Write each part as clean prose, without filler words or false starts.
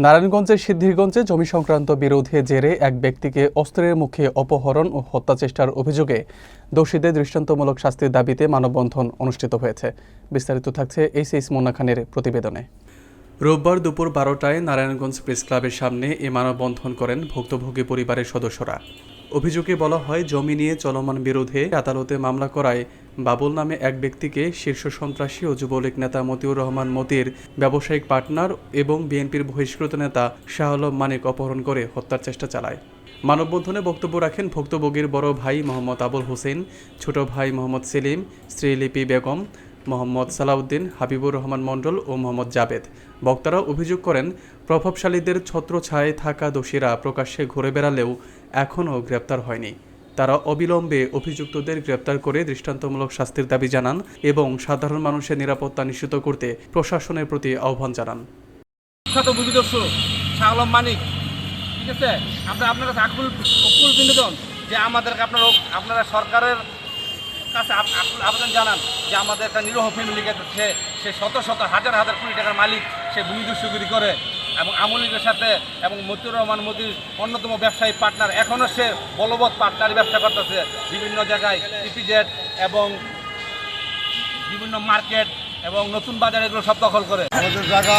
নারায়ণগঞ্জের সিদ্ধিরগঞ্জে জমি সংক্রান্ত বিরোধে জেরে এক ব্যক্তিকে অস্ত্রের মুখে অপহরণ ও হত্যা চেষ্টার অভিযোগে দোষীদের দৃষ্টান্তমূলক শাস্তির দাবিতে মানববন্ধন অনুষ্ঠিত হয়েছে। বিস্তারিত থাকছে এইচএস মোনা খানের প্রতিবেদনে। রোববার দুপুর 12টায় নারায়ণগঞ্জ প্রেস ক্লাবের সামনে এ মানববন্ধন করেন ভুক্তভোগী পরিবারের সদস্যরা। অভিযোগে বলা হয়, জমি নিয়ে চলমান বিরোধে আদালতে মামলা করায় বাবুল নামে এক ব্যক্তিকে শীর্ষ সন্ত্রাসী ও যুবলীগ নেতা মতিউর রহমান মতির ব্যবসায়িক পার্টনার এবং বিএনপির বহিষ্কৃত নেতা শাহ আলম মানিক অপহরণ করে হত্যার চেষ্টা চালায়। মানববন্ধনে বক্তব্য রাখেন ভুক্তভোগীর বড় ভাই মোহাম্মদ আবুল হোসেন, ছোট ভাই মোহাম্মদ সেলিম, স্ত্রী লিপি বেগম, মোহাম্মদ সালাউদ্দিন, হাবিবুর রহমান মণ্ডল ও মোহাম্মদ জাবেদ। বক্তারা অভিযোগ করেন, প্রভাবশালীদের ছত্রছায়ায় থাকা দোষীরা প্রকাশ্যে ঘুরে বেড়ালেও এখনও গ্রেপ্তার হয়নি। তারা অবিলম্বে অভিযুক্তদের গ্রেপ্তার করে দৃষ্টান্তমূলক শাস্তির দাবি জানান এবং সাধারণ মানুষের নিরাপত্তা নিশ্চিত করতে প্রশাসনের প্রতি আহ্বান জানান। শাহ আলম মানিক, ঠিক আছে, আপনারা অকুল বিনোদন যে আমাদেরকে আপনারা সরকারের কাছে আবেদন জানান যে আমাদের একটা নিরহ ফ্যামিলিকে সে শত শত হাজার হাজার কোটি টাকার মালিক, সে ভূমি দুষ্কৃতি করে এবং আওয়ামী লীগের সাথে এবং মতিউর রহমান মতির অন্যতম ব্যবসায়ী পার্টনার, এখনও সে বলবৎ পার্টনারি ব্যবসা করতেছে বিভিন্ন জায়গায়, ইপিজেড এবং বিভিন্ন মার্কেট এবং নতুন বাজার এগুলো সব দখল করে। আমাদের জায়গা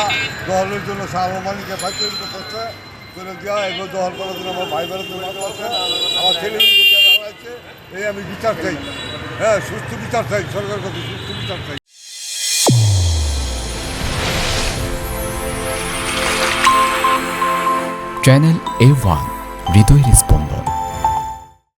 দখলের জন্য শাহ আলম মানিককে ফাইসলিত করছে, করে দেওয়া এগুলো দখল করার জন্য আমার ভাই বোনের জন্য আছে, আমার ছেলে হয়েছে। এই আমি বিচার চাই, হ্যাঁ, সুস্থ বিচার চাই, সরকারের কাছে সুস্থ বিচার চাই। চ্যানেল A1 হৃদয়ের স্পন্দন।